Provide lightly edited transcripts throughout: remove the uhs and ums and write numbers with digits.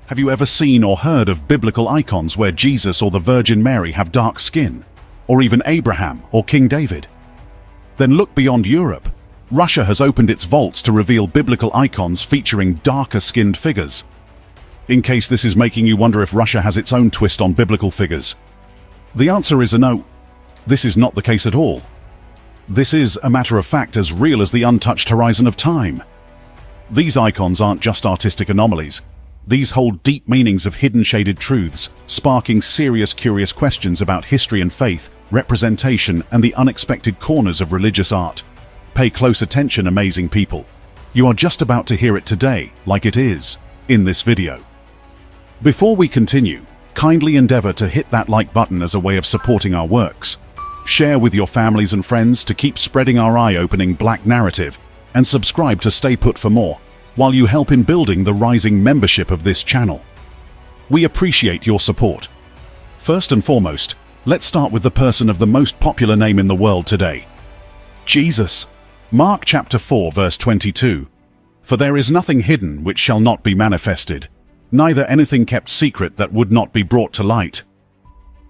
Have you ever seen or heard of biblical icons where Jesus or the Virgin Mary have dark skin, or even Abraham or King David? Then look beyond Europe. Russia has opened its vaults to reveal biblical icons featuring darker-skinned figures. In case this is making you wonder if Russia has its own twist on biblical figures, the answer is a no. This is not the case at all. This is, a matter of fact, as real as the untouched horizon of time. These icons aren't just artistic anomalies. These hold deep meanings of hidden shaded truths, sparking serious, curious questions about history and faith, representation, and the unexpected corners of religious art. Pay close attention, amazing people. You are just about to hear it today, like it is, in this video. Before we continue, kindly endeavor to hit that like button as a way of supporting our works. Share with your families and friends to keep spreading our eye-opening black narrative, and subscribe to stay put for more, while you help in building the rising membership of this channel. We appreciate your support. First and foremost, let's start with the person of the most popular name in the world today, Jesus. Mark chapter 4 verse 22. For there is nothing hidden which shall not be manifested, neither anything kept secret that would not be brought to light.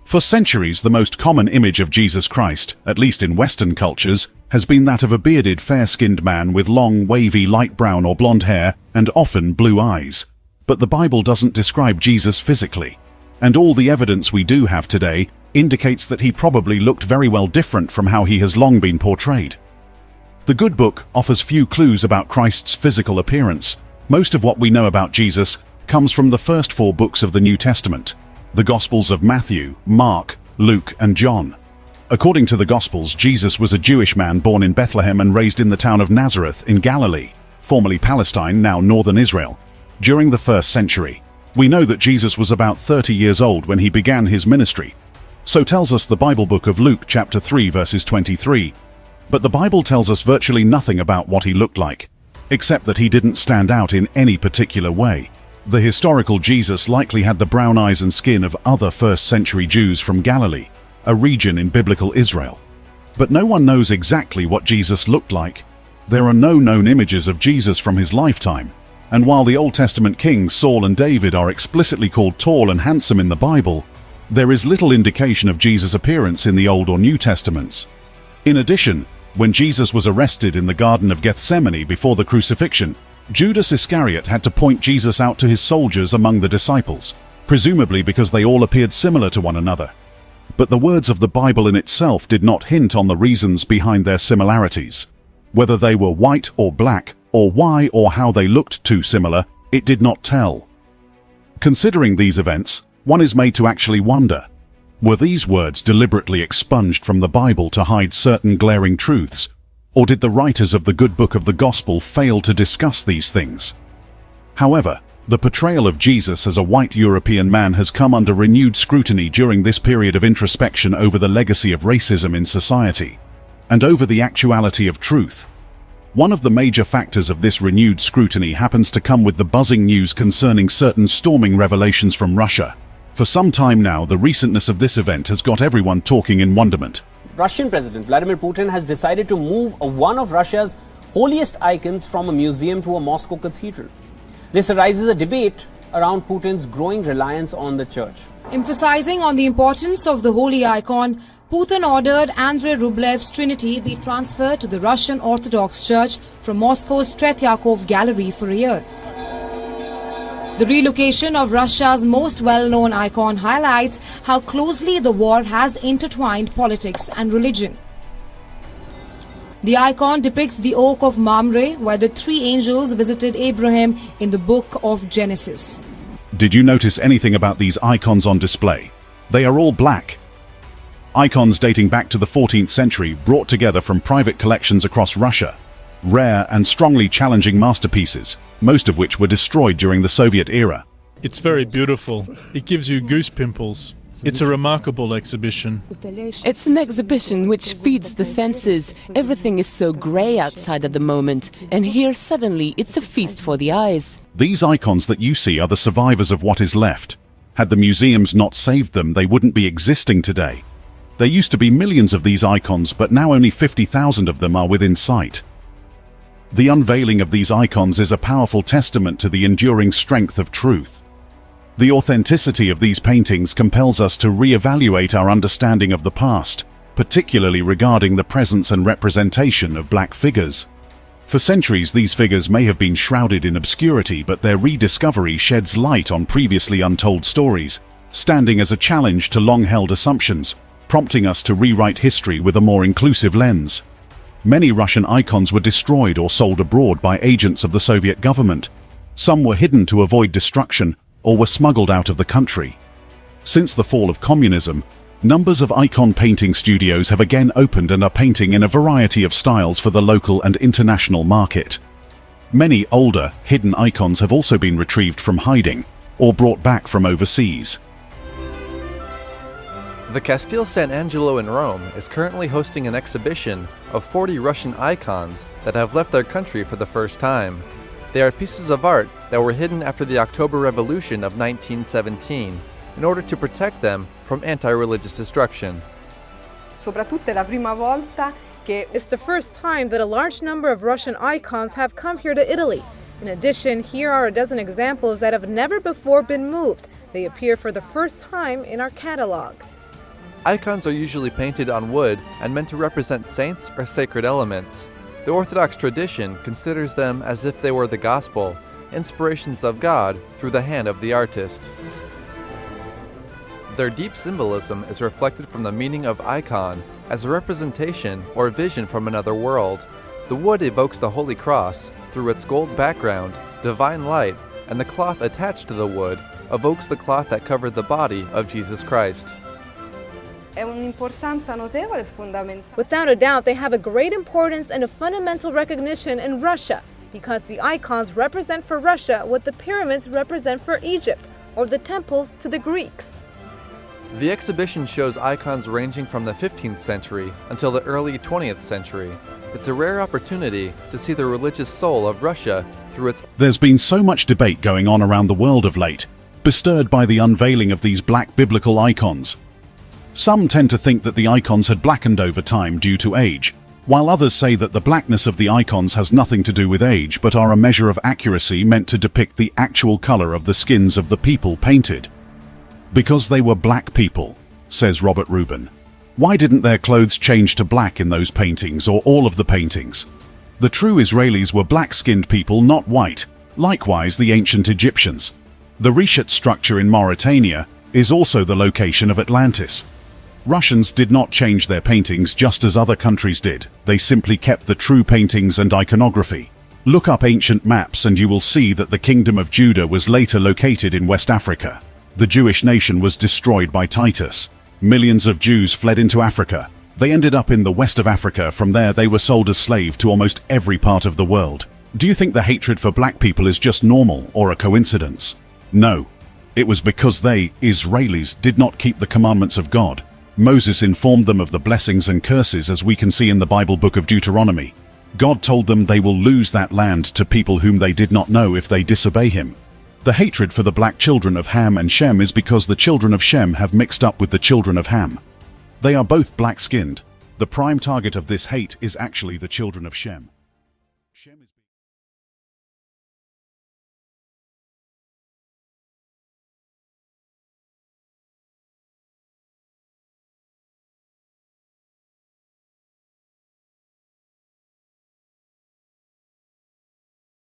For centuries, the most common image of Jesus Christ, at least in Western cultures, has been that of a bearded, fair-skinned man with long, wavy, light brown or blonde hair and often blue eyes. But the Bible doesn't describe Jesus physically, and all the evidence we do have today indicates that he probably looked very well different from how he has long been portrayed. The Good Book offers few clues about Christ's physical appearance. Most of what we know about Jesus comes from the first 4 books of the New Testament, the Gospels of Matthew, Mark, Luke, and John. According to the Gospels, Jesus was a Jewish man born in Bethlehem and raised in the town of Nazareth in Galilee, formerly Palestine, now northern Israel. During the 1st century, we know that Jesus was about 30 years old when he began his ministry. So tells us the Bible book of Luke chapter 3 verses 23. But the Bible tells us virtually nothing about what he looked like, except that he didn't stand out in any particular way. The historical Jesus likely had the brown eyes and skin of other 1st century Jews from Galilee, a region in biblical Israel. But no one knows exactly what Jesus looked like. There are no known images of Jesus from his lifetime, and while the Old Testament kings Saul and David are explicitly called tall and handsome in the Bible, there is little indication of Jesus' appearance in the Old or New Testaments. In addition, when Jesus was arrested in the Garden of Gethsemane before the crucifixion, Judas Iscariot had to point Jesus out to his soldiers among the disciples, presumably because they all appeared similar to one another. But the words of the Bible in itself did not hint on the reasons behind their similarities. Whether they were white or black, or why or how they looked too similar, it did not tell. Considering these events, one is made to actually wonder, were these words deliberately expunged from the Bible to hide certain glaring truths, or did the writers of the Good Book of the Gospel fail to discuss these things? However, the portrayal of Jesus as a white European man has come under renewed scrutiny during this period of introspection over the legacy of racism in society, and over the actuality of truth. One of the major factors of this renewed scrutiny happens to come with the buzzing news concerning certain storming revelations from Russia. For some time now, the recentness of this event has got everyone talking in wonderment. Russian President Vladimir Putin has decided to move one of Russia's holiest icons from a museum to a Moscow cathedral. This arises a debate around Putin's growing reliance on the church. Emphasizing on the importance of the holy icon, Putin ordered Andrei Rublev's Trinity be transferred to the Russian Orthodox Church from Moscow's Tretyakov Gallery for a year. The relocation of Russia's most well-known icon highlights how closely the war has intertwined politics and religion. The icon depicts the oak of Mamre, where the 3 angels visited Abraham in the book of Genesis. Did you notice anything about these icons on display? They are all black. Icons dating back to the 14th century, brought together from private collections across Russia. Rare and strongly challenging masterpieces, most of which were destroyed during the Soviet era. It's very beautiful. It gives you goose pimples. It's a remarkable exhibition. It's an exhibition which feeds the senses. Everything is so grey outside at the moment, and here suddenly it's a feast for the eyes. These icons that you see are the survivors of what is left. Had the museums not saved them, they wouldn't be existing today. There used to be millions of these icons, but now only 50,000 of them are within sight. The unveiling of these icons is a powerful testament to the enduring strength of truth. The authenticity of these paintings compels us to re-evaluate our understanding of the past, particularly regarding the presence and representation of black figures. For centuries, these figures may have been shrouded in obscurity, but their rediscovery sheds light on previously untold stories, standing as a challenge to long-held assumptions, prompting us to rewrite history with a more inclusive lens. Many Russian icons were destroyed or sold abroad by agents of the Soviet government. Some were hidden to avoid destruction or were smuggled out of the country. Since the fall of communism, numbers of icon painting studios have again opened and are painting in a variety of styles for the local and international market. Many older, hidden icons have also been retrieved from hiding or brought back from overseas. The Castel San Angelo in Rome is currently hosting an exhibition of 40 Russian icons that have left their country for the first time. They are pieces of art that were hidden after the October Revolution of 1917 in order to protect them from anti-religious destruction. Soprattutto è la prima volta che It's the first time that a large number of Russian icons have come here to Italy. In addition, here are a dozen examples that have never before been moved. They appear for the first time in our catalog. Icons are usually painted on wood and meant to represent saints or sacred elements. The Orthodox tradition considers them as if they were the gospel, inspirations of God through the hand of the artist. Their deep symbolism is reflected from the meaning of icon as a representation or vision from another world. The wood evokes the Holy Cross through its gold background, divine light, and the cloth attached to the wood evokes the cloth that covered the body of Jesus Christ. è un'importanza notevole e fondamentale. Without a doubt, they have a great importance and a fundamental recognition in Russia, because the icons represent for Russia what the pyramids represent for Egypt, or the temples to the Greeks. The exhibition shows icons ranging from the 15th century until the early 20th century. It's a rare opportunity to see the religious soul of Russia through its... There's been so much debate going on around the world of late, bestirred by the unveiling of these black biblical icons. Some tend to think that the icons had blackened over time due to age, while others say that the blackness of the icons has nothing to do with age but are a measure of accuracy meant to depict the actual color of the skins of the people painted. Because they were black people, says Robert Rubin. Why didn't their clothes change to black in those paintings or all of the paintings? The true Israelis were black-skinned people, not white. Likewise, the ancient Egyptians. The Reshet structure in Mauritania is also the location of Atlantis. Russians did not change their paintings just as other countries did. They simply kept the true paintings and iconography. Look up ancient maps and you will see that the Kingdom of Judah was later located in West Africa. The Jewish nation was destroyed by Titus. Millions of Jews fled into Africa. They ended up in the west of Africa. From there they were sold as slaves to almost every part of the world. Do you think the hatred for black people is just normal or a coincidence? No. It was because they, Israelis, did not keep the commandments of God. Moses informed them of the blessings and curses, as we can see in the Bible book of Deuteronomy. God told them they will lose that land to people whom they did not know if they disobey him. The hatred for the black children of Ham and Shem is because the children of Shem have mixed up with the children of Ham. They are both black-skinned. The prime target of this hate is actually the children of Shem.